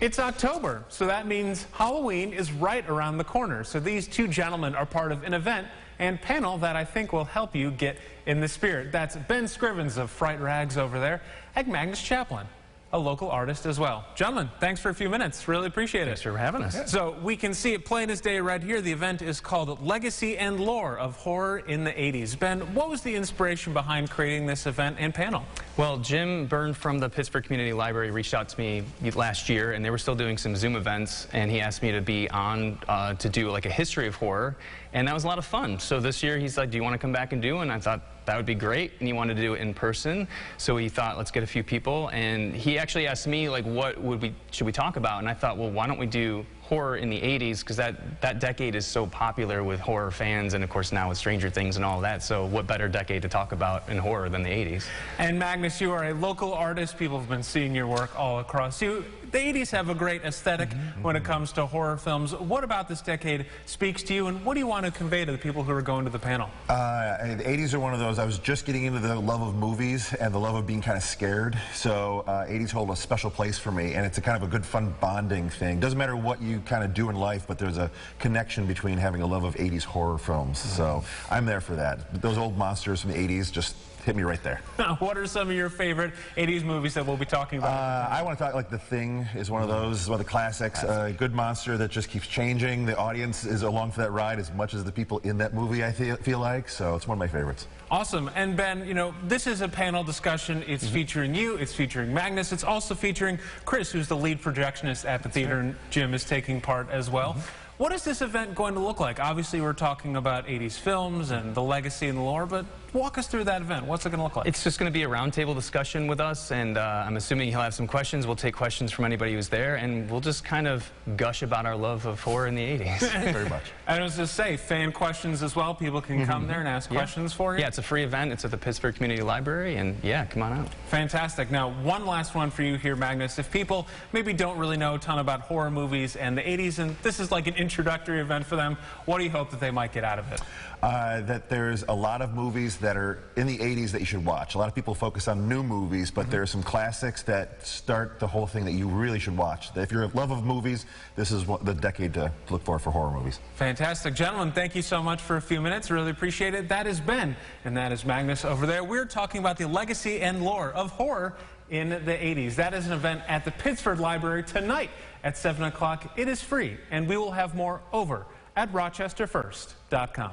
It's October, so that means Halloween is right around the corner. So these two gentlemen are part of an event and panel that I think will help you get in the spirit. That's Ben Scrivens of Fright Rags over there, and Magnus Chaplin, a local artist as well. Gentlemen, thanks for a few minutes. Really appreciate it. Thanks for having us. Yeah. So we can see it plain as day right here. The event is called Legacy and Lore of Horror in the 80s. Ben, what was the inspiration behind creating this event and panel? Well, Jim Byrne from the Pittsford Community Library reached out to me last year, and they were still doing some Zoom events, and he asked me to be on to do like a history of horror, and that was a lot of fun. So this year he's like, do you want to come back and do? And I thought that would be great, and he wanted to do it in person. So he thought, let's get a few people, and he actually asked me like, what should we talk about? And I thought, well, why don't we do horror in the 80s, because that decade is so popular with horror fans, and of course now with Stranger Things and all that, so what better decade to talk about in horror than the 80s? And Magnus, you are a local artist. People have been seeing your work all across you. The 80s have a great aesthetic when it comes to horror films. What about this decade speaks to you, and what do you want to convey to the people who are going to the panel? The 80s are one of those, I was just getting into the love of movies and the love of being kind of scared, so 80s hold a special place for me, and it's a kind of a good fun bonding thing. Doesn't matter what you kind of do in life, but there's a connection between having a love of 80s horror films, so I'm there for that. Those old monsters from the 80s just hit me right there. What are some of your favorite 80s movies that we'll be talking about? I want to talk like The Thing is one of those, one of the classics. A good monster that just keeps changing. The audience is along for that ride as much as the people in that movie, I feel like, so it's one of my favorites. Awesome. And Ben, you know, this is a panel discussion. It's featuring you, it's featuring Magnus, it's also featuring Chris, who's the lead projectionist at the theater, and Jim is taking part as well. What is this event going to look like? Obviously, we're talking about 80s films and the legacy and the lore, but walk us through that event. What's it going to look like? It's just going to be a roundtable discussion with us, and I'm assuming he'll have some questions. We'll take questions from anybody who's there, and we'll just kind of gush about our love of horror in the 80s. Very much. I was just say, fan questions as well. People can come there and ask questions for you. Yeah, it's a free event. It's at the Pittsford Community Library, and yeah, come on out. Fantastic. Now, one last one for you here, Magnus. If people maybe don't really know a ton about horror movies and the 80s, and this is like an introductory event for them, what do you hope that they might get out of it? That there's a lot of movies that are in the 80s that you should watch. A lot of people focus on new movies, but there are some classics that start the whole thing that you really should watch. If you're a love of movies, this is the decade to look for horror movies. Fantastic. Gentlemen, thank you so much for a few minutes. Really appreciate it. That is Ben, and that is Magnus over there. We're talking about the legacy and lore of horror in the 80s. That is an event at the Pittsford Library tonight at 7 o'clock. It is free, and we will have more over at rochesterfirst.com.